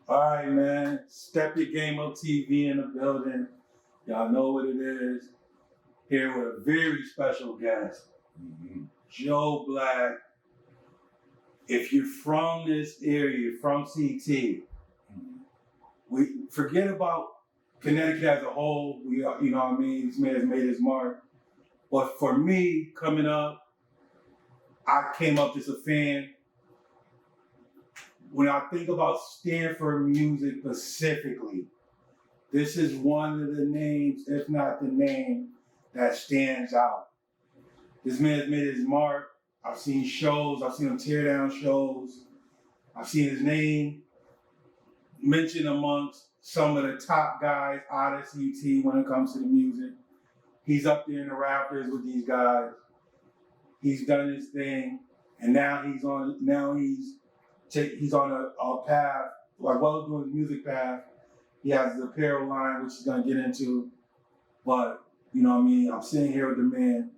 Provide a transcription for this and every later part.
All right, man. StepyagameupTV in the building. Y'all know what it is. Here with a very special guest, Joe Blac. If you're from this area, from CT, we forget about Connecticut as a whole. We are, you know what I mean? This man has made his mark. But for me, coming up, I came up as a fan. When I think about Stanford music specifically, this is one of the names, if not the name, that stands out. This man has made his mark. I've seen shows, I've seen him tear down shows. I've seen his name mentioned amongst some of the top guys out of CT when it comes to the music. He's up there in the rafters with these guys. He's done his thing, and now he's on a path, like well as doing his music path. He has the Apparel Line, which he's gonna get into. But you know what I mean? I'm sitting here with the man,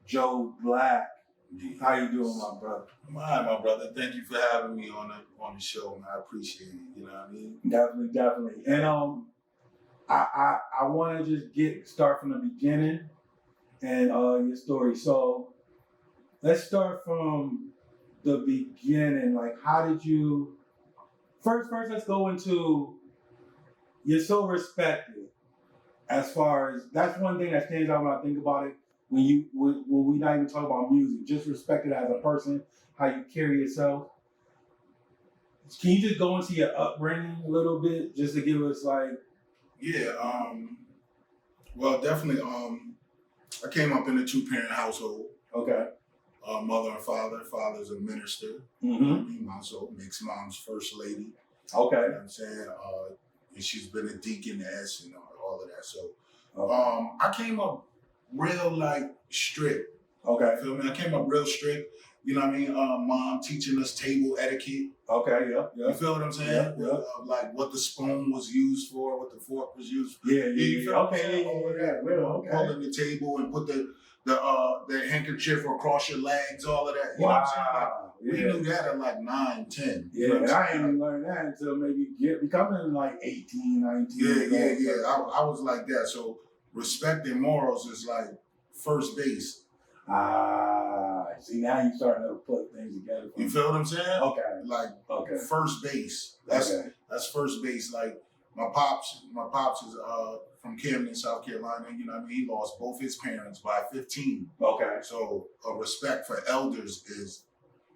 Joe Blac. How you doing, my brother? I'm all right, my brother. Thank you for having me on the show, man. I appreciate it. You know what I mean? Definitely. And I want to just start from the beginning and your story. So let's start from the beginning. Like, how did you? First, let's go into. You're so respected. As far as that's one thing that stands out when I think about it. When we not even talk about music, just respected as a person, how you carry yourself. Can you just go into your upbringing a little bit, just to give us like? Yeah. Well, definitely. I came up in a 2-parent household. Okay. Mother and father. Father's a minister. Mm-hmm. So mixed mom's first lady. Okay. You know what I'm saying? And she's been a deaconess and all of that. So, okay. I came up real like strict. Okay. Feel me? I came up real strict. You know what I mean? Mom teaching us table etiquette. Okay, yeah. You feel what I'm saying? Yeah. Like what the spoon was used for, what the fork was used for. Yeah. You feel what I'm saying? All of that. Okay. Pulling the table and put the handkerchief across your legs, all of that. You know what I'm saying? Like, we knew that at like 9, 10. Yeah, and I ain't even learned that until maybe becoming like 18, 19. Yeah. I was like that. So respect and morals is like first base. See, now you're starting to put things together. You feel what I'm saying? Okay. Like first base. That's first base. Like my pops is from Camden, South Carolina. You know what I mean? He lost both his parents by 15. Okay. So a respect for elders is,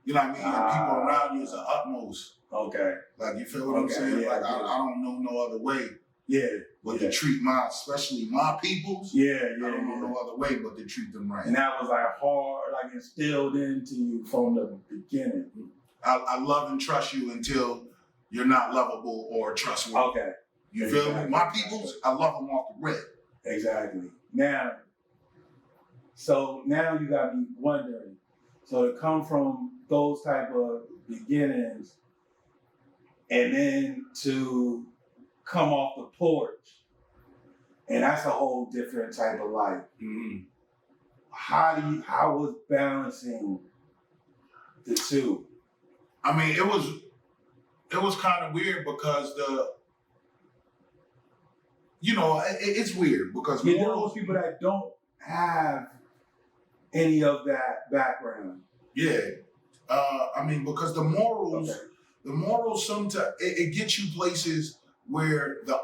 you know what I mean? And people around you is the utmost. Okay. Like you feel what I'm saying? Yeah, like I don't know no other way. Yeah. But to treat especially my peoples. I don't know no other way but to treat them right. And that was like hard, like instilled into you from the beginning. I love and trust you until you're not lovable or trustworthy. Okay. You feel me? My peoples, I love them off the rip. Exactly. Now you got me wondering. So to come from those type of beginnings and then to come off the porch, and that's a whole different type of life. Mm-hmm. How was balancing the two? I mean, it was kind of weird because it's weird because there are those people that don't have any of that background. Yeah, I mean, because the morals sometimes it gets you places where the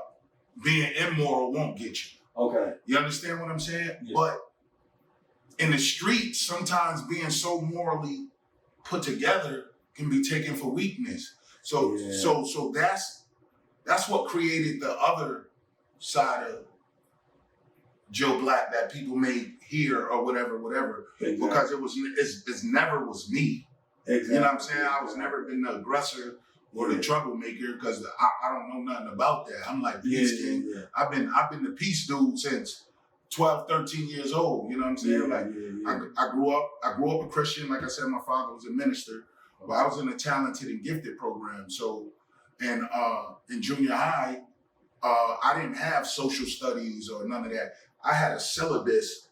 being immoral won't get you. Okay. You understand what I'm saying? Yeah. But in the streets, sometimes being so morally put together can be taken for weakness. So that's what created the other side of Joe Blac that people may hear or whatever. Exactly. Because it never was me. Exactly. You know what I'm saying? I was never been the aggressor or the troublemaker because I don't know nothing about that. I'm like peace king. Yeah. I've been the peace dude since 12, 13 years old. You know what I'm saying? I grew up a Christian. Like I said, my father was a minister, but I was in a talented and gifted program. So, and in junior high, I didn't have social studies or none of that. I had a syllabus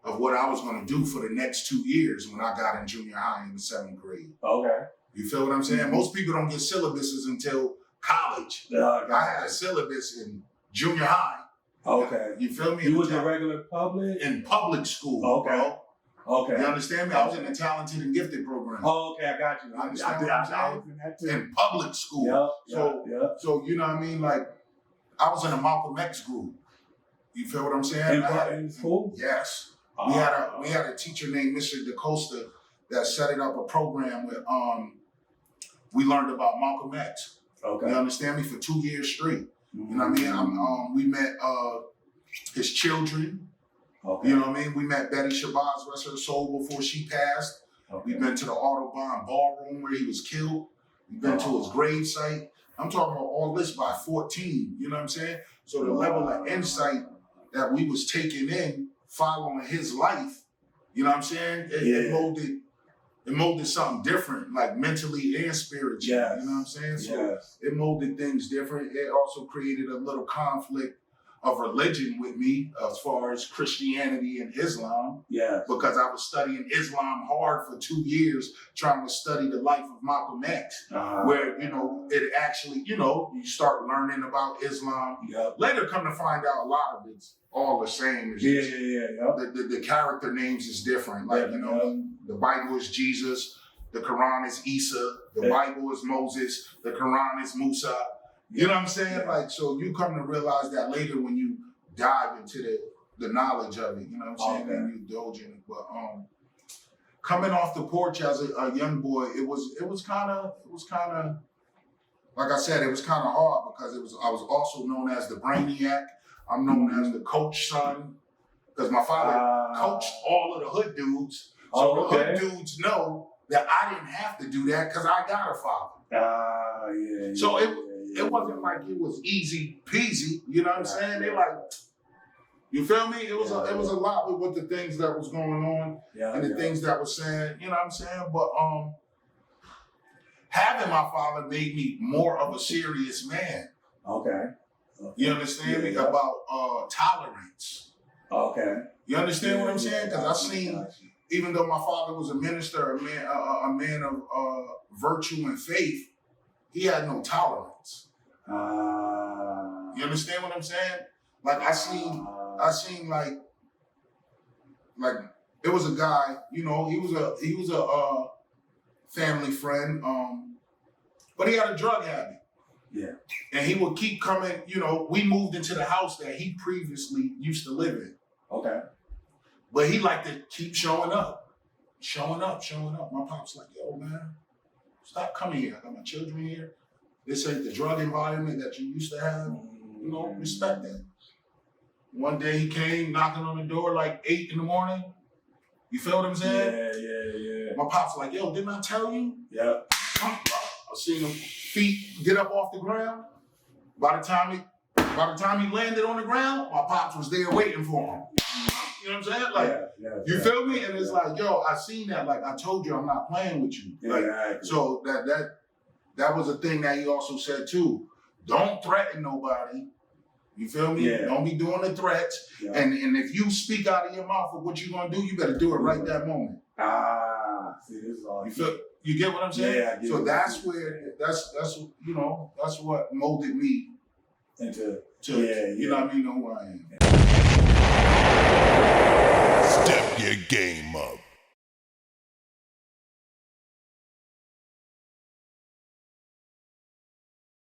of what I was going to do for the next 2 years when I got in junior high in the 7th grade. Okay. You feel what I'm saying? Mm-hmm. Most people don't get syllabuses until college. Gotcha. I had a syllabus in junior high. Okay. You feel me? You was in regular public? In public school, Okay. bro. Okay. You understand me? I was in the talented and gifted program. Oh, okay, I got you. You understand what I I'm saying? was in that too. In public school. Yep. So you know what I mean? Like, I was in a Malcolm X group. You feel what I'm saying? In school? Yes. Oh. We had a teacher named Mr. DaCosta that set up a program where we learned about Malcolm X. Okay. You understand me? For 2 years straight. Mm-hmm. You know what I mean? We met his children. Okay. You know what I mean? We met Betty Shabazz, rest of her soul, before she passed. Okay. We've been to the Audubon ballroom where he was killed. We've been to his grave site. I'm talking about all this by 14. You know what I'm saying? So the level of insight that we was taking in following his life, you know what I'm saying? It molded something different, like mentally and spiritually. Yes. You know what I'm saying? So yes. it molded things different. It also created a little conflict of religion with me as far as Christianity and Islam. Yes. Because I was studying Islam hard for 2 years, trying to study the life of Malcolm X, where, you know, it actually, you know, you start learning about Islam. Yep. Later come to find out a lot of it's all the same. It's just the character names is different. Like, you know, the Bible is Jesus, the Quran is Isa, the Bible is Moses, the Quran is Musa. You know what I'm saying? Yeah. Like, so you come to realize that later when you dive into the knowledge of it, you know what I'm saying? And you indulge in it. But coming off the porch as a young boy, it was kind of like I said, it was kind of hard because I was also known as the brainiac. I'm known as the coach son because my father coached all of the hood dudes. So the hood dudes know that I didn't have to do that because I got a father. So it wasn't like it was easy peasy. You know what I'm saying? They like, you feel me? It was a lot with the things that was going on and the things that was saying. You know what I'm saying? But having my father made me more of a serious man. Okay. You understand me? About tolerance. Okay. You understand what I'm saying? Because I seen, even though my father was a minister, a man of virtue and faith, he had no tolerance. You understand what I'm saying? Like I seen like it was a guy, you know, he was a family friend, but he had a drug habit. Yeah. And he would keep coming, you know, we moved into the house that he previously used to live in. Okay. But he liked to keep showing up. My pop's like, yo, man, stop coming here. I got my children here. This ain't the drug environment that you used to have. You know, respect that. One day he came knocking on the door like 8 in the morning. You feel what I'm saying? Yeah. My pop's like, yo, didn't I tell you? Yeah. I seen him feet get up off the ground. By the time he landed on the ground, my pops was there waiting for him. You know what I'm saying? Like, you feel me? And it's like, yo, I seen that. Like, I told you I'm not playing with you. Like, so that was a thing that he also said too. Don't threaten nobody. You feel me? Yeah. Don't be doing the threats. Yeah. And if you speak out of your mouth of what you're gonna do, you better do it right that moment. See, this is all you get what I'm saying? Yeah, I get so that's what molded me into you know what I mean, know who I am. Step your game up.